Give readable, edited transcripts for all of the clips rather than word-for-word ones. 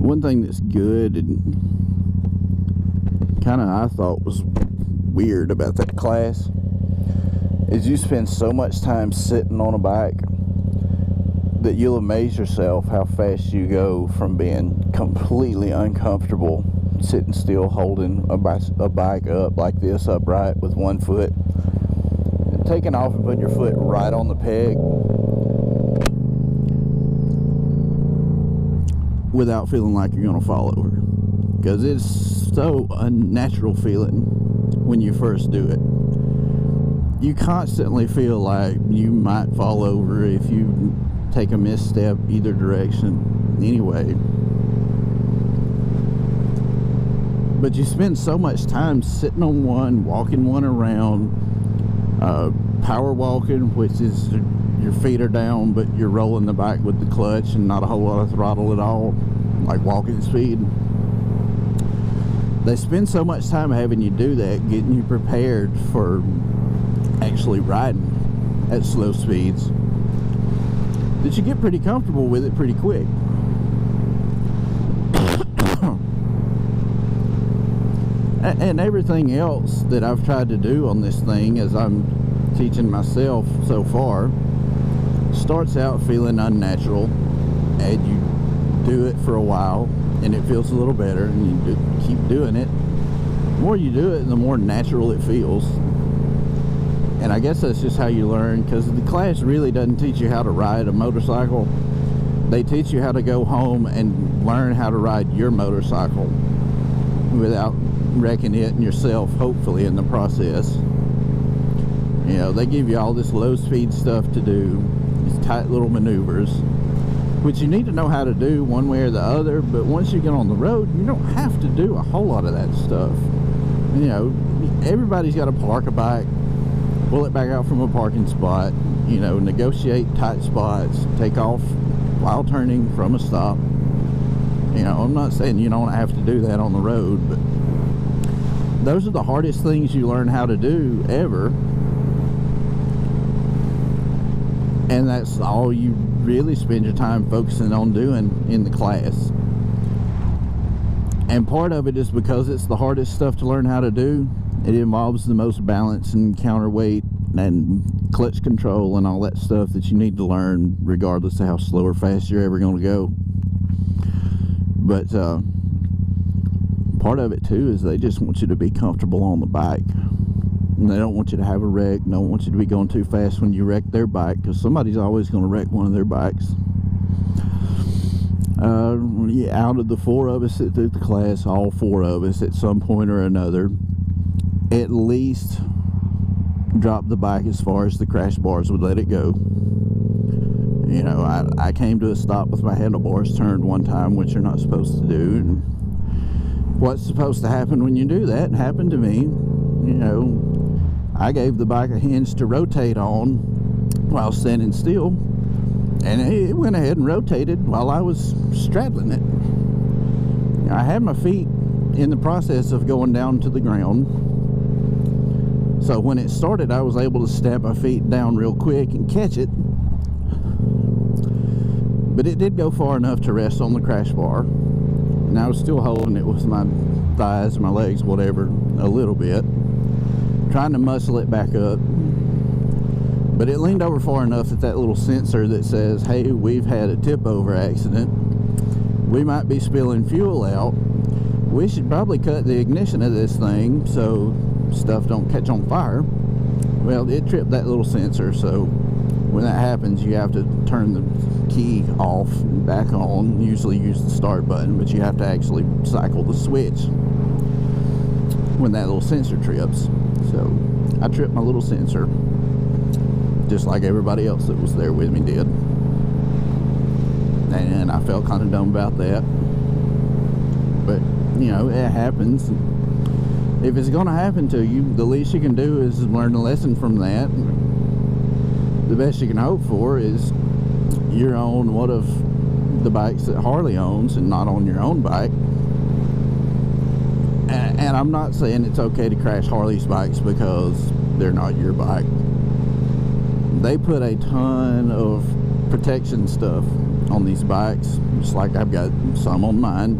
one thing that's good and kind of I thought was weird about that class is you spend so much time sitting on a bike that you'll amaze yourself how fast you go from being completely uncomfortable sitting still holding a bike up like this upright with one foot, and taking off and putting your foot right on the peg without feeling like you're gonna fall over, because it's so unnatural feeling when you first do it. You constantly feel like you might fall over if you take a misstep either direction anyway. But you spend so much time sitting on one, walking one around, power walking, which is your feet are down but you're rolling the bike with the clutch and not a whole lot of throttle at all, like walking speed. They spend so much time having you do that, getting you prepared for actually riding at slow speeds, that you get pretty comfortable with it pretty quick. And everything else that I've tried to do on this thing as I'm teaching myself so far starts out feeling unnatural, and you do it for a while and it feels a little better, and you keep doing it. The more you do it, the more natural it feels. And I guess that's just how you learn, because the class really doesn't teach you how to ride a motorcycle. They teach you how to go home and learn how to ride your motorcycle without wrecking it and yourself, hopefully, in the process. You know, they give you all this low speed stuff to do, these tight little maneuvers, which you need to know how to do one way or the other. But once you get on the road, you don't have to do a whole lot of that stuff. You know, everybody's got to park a bike, pull it back out from a parking spot, you know, negotiate tight spots, take off while turning from a stop. You know, I'm not saying you don't have to do that on the road, but those are the hardest things you learn how to do ever. And that's all you really spend your time focusing on doing in the class. And part of it is because it's the hardest stuff to learn how to do. It involves the most balance and counterweight and clutch control and all that stuff that you need to learn, regardless of how slow or fast you're ever going to go. But part of it too is they just want you to be comfortable on the bike. And they don't want you to have a wreck. They don't want you to be going too fast when you wreck their bike, because somebody's always going to wreck one of their bikes. Out of the 4 of us that took the class, all 4 of us at some point or another at least dropped the bike as far as the crash bars would let it go. You know, I came to a stop with my handlebars turned one time, which you're not supposed to do. And what's supposed to happen when you do that happened to me. You know, I gave the bike a hinge to rotate on while standing still, and it went ahead and rotated while I was straddling it. I had my feet in the process of going down to the ground, so when it started I was able to stab my feet down real quick and catch it, but it did go far enough to rest on the crash bar, and I was still holding it with my thighs, my legs, whatever, a little bit, trying to muscle it back up. But it leaned over far enough that that little sensor that says, hey, we've had a tip over accident, we might be spilling fuel out, we should probably cut the ignition of this thing so stuff don't catch on fire. Well, it tripped that little sensor, so when that happens you have to turn the key off and back on. Usually use the start button, but you have to actually cycle the switch when that little sensor trips. So I tripped my little sensor, just like everybody else that was there with me did, and I felt kind of dumb about that. But you know, it happens. If it's going to happen to you, the least you can do is learn a lesson from that. The best you can hope for is you're on one of the bikes that Harley owns and not on your own bike. And I'm not saying it's okay to crash Harley's bikes because they're not your bike. They put a ton of protection stuff on these bikes, just like I've got some on mine.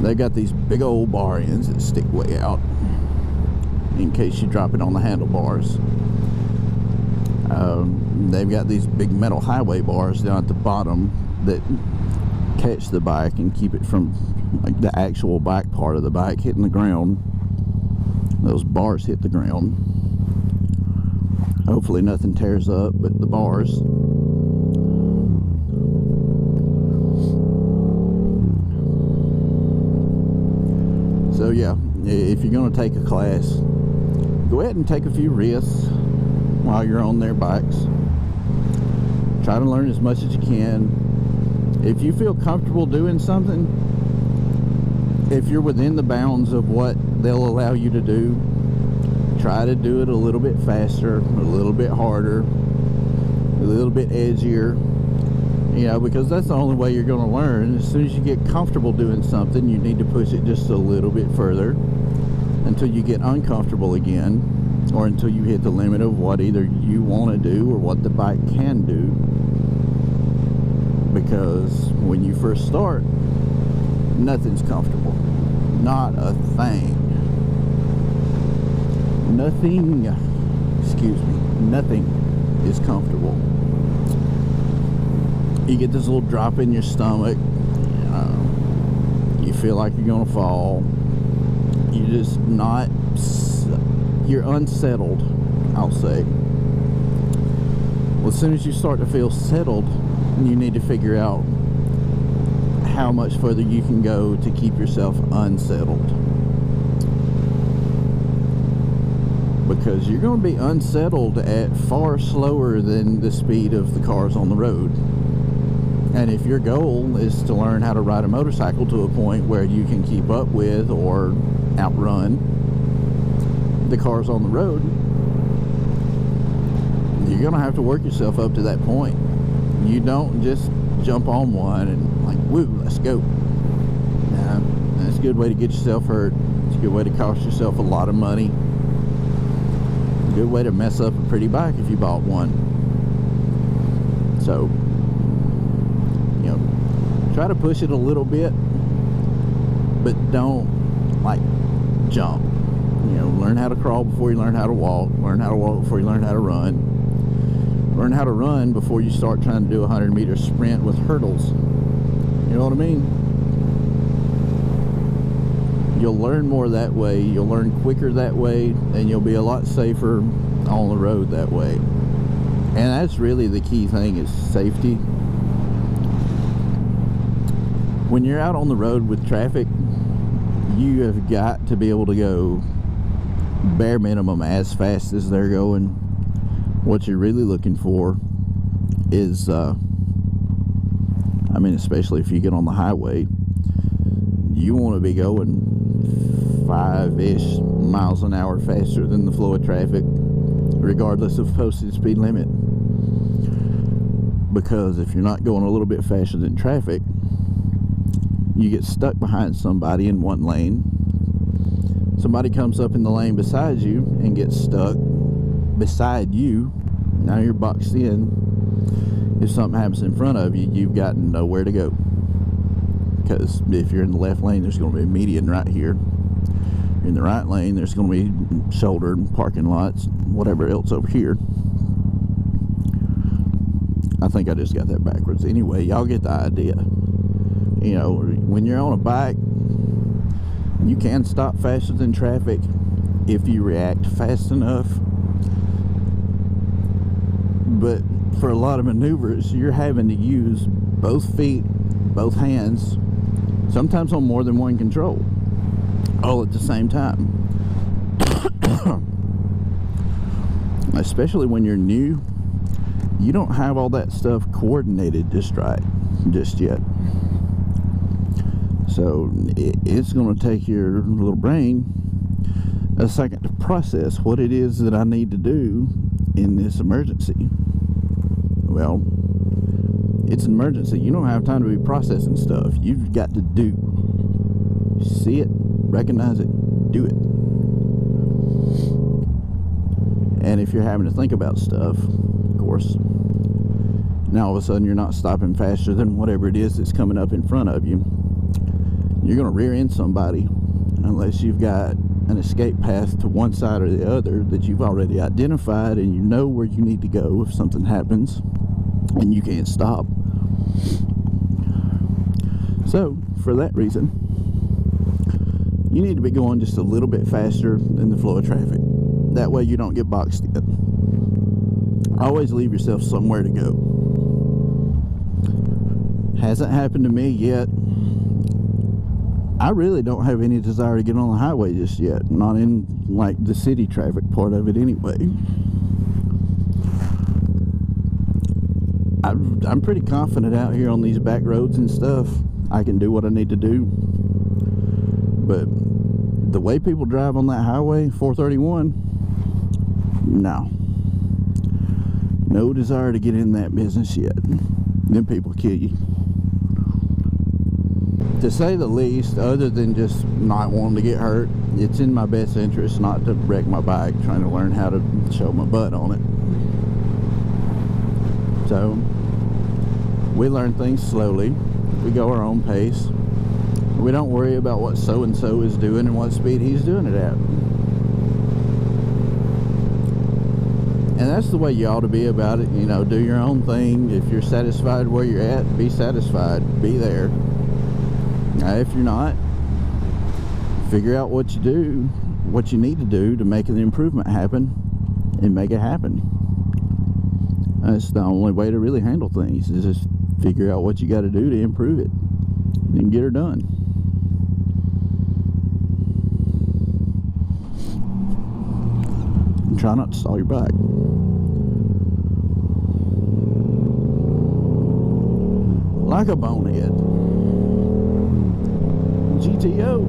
They got these big old bar ends that stick way out in case you drop it on the handlebars. They've got these big metal highway bars down at the bottom that catch the bike and keep it from, like, the actual bike part of the bike hitting the ground. Those bars hit the ground. Hopefully nothing tears up but the bars. So yeah, if you're going to take a class, go ahead and take a few risks while you're on their bikes. Try to learn as much as you can. If you feel comfortable doing something, if you're within the bounds of what they'll allow you to do, try to do it a little bit faster, a little bit harder, a little bit edgier, you know, because that's the only way you're going to learn. As soon as you get comfortable doing something, you need to push it just a little bit further until you get uncomfortable again, or until you hit the limit of what either you want to do or what the bike can do. Because when you first start, nothing's comfortable. Not a thing. Nothing is comfortable. You get this little drop in your stomach, you feel like you're gonna fall. You're just not, you're unsettled, I'll say. Well, as soon as you start to feel settled, you need to figure out how much further you can go to keep yourself unsettled. Because you're going to be unsettled at far slower than the speed of the cars on the road. And if your goal is to learn how to ride a motorcycle to a point where you can keep up with or outrun the cars on the road, you're going to have to work yourself up to that point. You don't just jump on one and like, woo, let's go. Now, that's a good way to get yourself hurt. It's a good way to cost yourself a lot of money. A good way to mess up a pretty bike if you bought one. So, you know, try to push it a little bit, but don't like jump. You know, learn how to crawl before you learn how to walk. Learn how to walk before you learn how to run. Learn how to run before you start trying to do a 100-meter sprint with hurdles. You know what I mean? You'll learn more that way. You'll learn quicker that way, and you'll be a lot safer on the road that way. And that's really the key thing, is safety. When you're out on the road with traffic, you have got to be able to go bare minimum as fast as they're going. What you're really looking for is, I mean, especially if you get on the highway, you want to be going 5-ish miles an hour faster than the flow of traffic, regardless of posted speed limit. Because if you're not going a little bit faster than traffic, you get stuck behind somebody in one lane. Somebody comes up in the lane beside you and gets stuck beside you. Now you're boxed in. If something happens in front of you, you've got nowhere to go. Because if you're in the left lane, there's going to be a median right here. In the right lane, there's going to be shoulder, parking lots, whatever else over here. I think I just got that backwards. Anyway, y'all get the idea. You know, when you're on a bike, you can stop faster than traffic if you react fast enough. But for a lot of maneuvers, you're having to use both feet, both hands, sometimes on more than one control, all at the same time. Especially when you're new, you don't have all that stuff coordinated just right, just yet. So it's going to take your little brain a second to process what it is that I need to do in this emergency. Well, it's an emergency. You don't have time to be processing stuff. You've got to do. See it, recognize it, do it. And if you're having to think about stuff, of course, Now all of a sudden you're not stopping faster than whatever it is that's coming up in front of you. You're going to rear end somebody unless you've got an escape path to one side or the other that you've already identified, and you know where you need to go if something happens and you can't stop. So for that reason, you need to be going just a little bit faster than the flow of traffic. That way you don't get boxed in. Always leave yourself somewhere to go. Hasn't happened to me yet. I really don't have any desire to get on the highway just yet. Not in like the city traffic part of it anyway. I'm pretty confident out here on these back roads and stuff. I can do what I need to do. But the way people drive on that highway, 431, no desire to get in that business yet. Them people kill you. To say the least, other than just not wanting to get hurt, it's in my best interest not to wreck my bike trying to learn how to show my butt on it. So we learn things slowly. We go our own pace. We don't worry about what so-and-so is doing and what speed he's doing it at. And that's the way you ought to be about it. You know, do your own thing. If you're satisfied where you're at, be satisfied. Be there. If you're not, figure out what you need to do to make an improvement happen, and make it happen. That's the only way to really handle things, is just figure out what you got to do to improve it and get her done. And try not to stall your bike. Like a bonehead. GTO.